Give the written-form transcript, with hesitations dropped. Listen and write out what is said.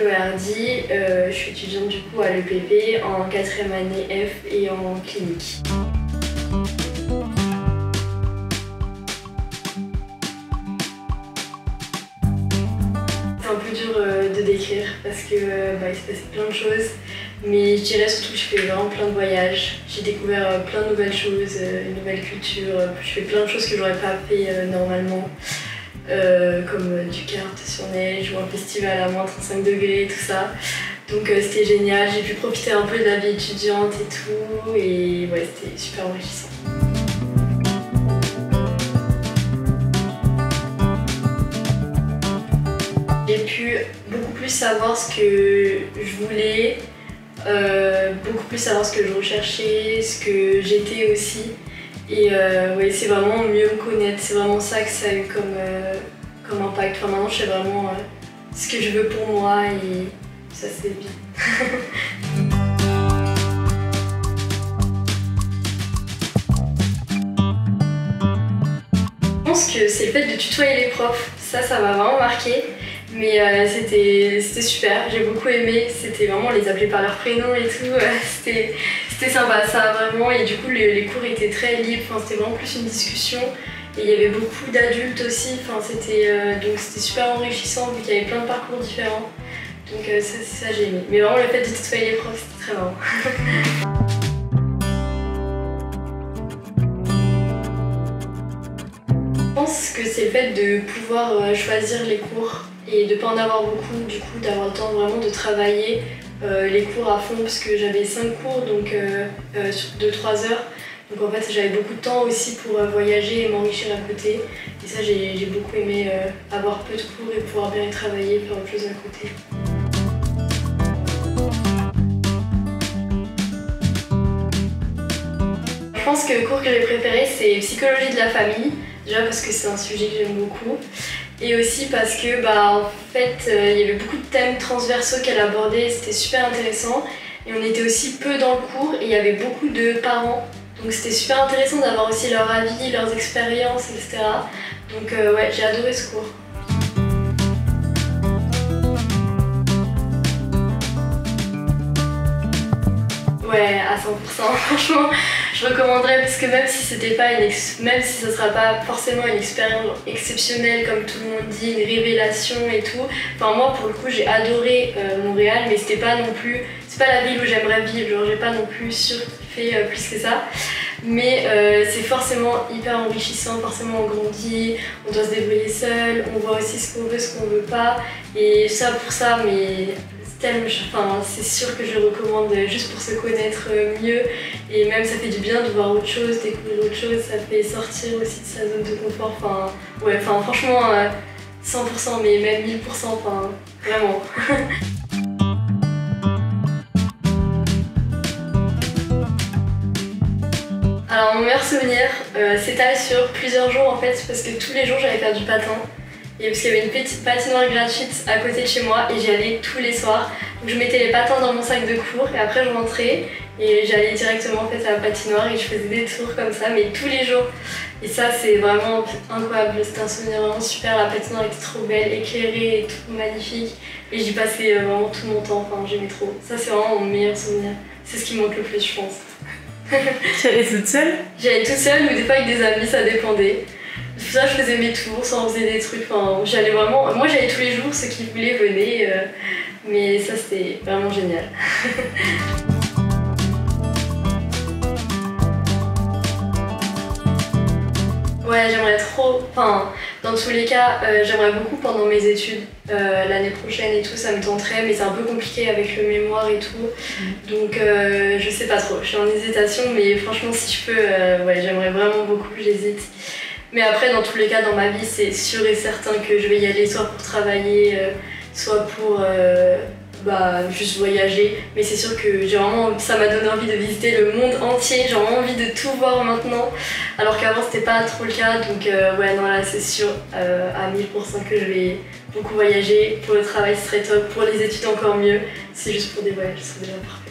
Chloé Hardy, je suis étudiante du coup à l'EPP en 4e année F et en clinique. C'est un peu dur de décrire parce que il s'est passé plein de choses, mais je dirais surtout que je fais vraiment plein de voyages. J'ai découvert plein de nouvelles choses, une nouvelle culture, je fais plein de choses que j'aurais pas fait normalement. Comme du kart sur neige ou un festival à moins 35 degrés, tout ça. Donc c'était génial, j'ai pu profiter un peu de la vie étudiante et tout, et ouais, c'était super enrichissant. J'ai pu beaucoup plus savoir ce que je voulais, beaucoup plus savoir ce que je recherchais, ce que j'étais aussi. Et ouais, c'est vraiment mieux me connaître, c'est vraiment ça que ça a eu comme impact. Enfin, maintenant je sais vraiment ce que je veux pour moi et ça c'est bien. Je pense que c'est le fait de tutoyer les profs, ça m'a vraiment marqué. Mais c'était super, j'ai beaucoup aimé, c'était vraiment les appeler par leur prénom et tout, c'était sympa ça vraiment, et du coup les cours étaient très libres, c'était vraiment plus une discussion et il y avait beaucoup d'adultes aussi, donc c'était super enrichissant vu qu'il y avait plein de parcours différents, donc ça j'ai aimé. Mais vraiment le fait de tutoyer les profs c'était très marrant. Je pense que c'est le fait de pouvoir choisir les cours et de ne pas en avoir beaucoup, du coup d'avoir le temps vraiment de travailler les cours à fond parce que j'avais 5 cours donc sur 2-3 heures. Donc en fait j'avais beaucoup de temps aussi pour voyager et m'enrichir à côté. Et ça j'ai beaucoup aimé avoir peu de cours et pouvoir bien y travailler, faire autre chose à côté. Je pense que le cours que j'ai préféré c'est psychologie de la famille. Déjà parce que c'est un sujet que j'aime beaucoup. Et aussi parce que en fait, il y avait beaucoup de thèmes transversaux qu'elle abordait, c'était super intéressant. Et on était aussi peu dans le cours et il y avait beaucoup de parents. Donc c'était super intéressant d'avoir aussi leur avis, leurs expériences, etc. Donc ouais, j'ai adoré ce cours. Ouais, à 100%, franchement, je recommanderais parce que même si ce ne sera pas forcément une expérience exceptionnelle comme tout le monde dit, une révélation et tout. Enfin moi pour le coup j'ai adoré Montréal, mais c'est pas la ville où j'aimerais vivre, genre j'ai pas non plus surkiffé plus que ça. Mais c'est forcément hyper enrichissant, forcément on grandit, on doit se débrouiller seul, on voit aussi ce qu'on veut, ce qu'on veut pas. Et ça pour ça, mais c'est sûr que je le recommande juste pour se connaître mieux et même ça fait du bien de voir autre chose, découvrir autre chose, ça fait sortir aussi de sa zone de confort, franchement 100% mais même 1000%, vraiment. Alors mon meilleur souvenir s'étale sur plusieurs jours en fait parce que tous les jours j'allais faire du patin. Et parce qu'il y avait une petite patinoire gratuite à côté de chez moi et j'y allais tous les soirs. Donc je mettais les patins dans mon sac de cours et après je rentrais et j'allais directement en fait à la patinoire et je faisais des tours comme ça, mais tous les jours. Et ça c'est vraiment incroyable, c'était un souvenir vraiment super, la patinoire était trop belle, éclairée et tout magnifique. Et j'y passais vraiment tout mon temps, j'aimais trop. Ça c'est vraiment mon meilleur souvenir, c'est ce qui me manque le plus je pense. Tu allais toute seule? J'allais toute seule ou des fois avec des amis, ça dépendait. Ça, je faisais mes tours, ça on faisait des trucs, j'allais vraiment... Moi j'allais tous les jours, ceux qui voulaient venaient, mais ça c'était vraiment génial. Ouais, j'aimerais trop, dans tous les cas, j'aimerais beaucoup pendant mes études, l'année prochaine et tout, ça me tenterait, mais c'est un peu compliqué avec le mémoire et tout, donc je sais pas trop, je suis en hésitation, mais franchement si je peux, ouais, j'aimerais vraiment beaucoup, j'hésite. Mais après, dans tous les cas, dans ma vie, c'est sûr et certain que je vais y aller soit pour travailler, soit pour juste voyager. Mais c'est sûr que ça m'a donné envie de visiter le monde entier, j'ai vraiment envie de tout voir maintenant. Alors qu'avant, c'était pas trop le cas. Donc ouais, non, là, c'est sûr à 1000% que je vais beaucoup voyager. Pour le travail, ce serait top. Pour les études, encore mieux. C'est juste pour des voyages, ce serait déjà parfait.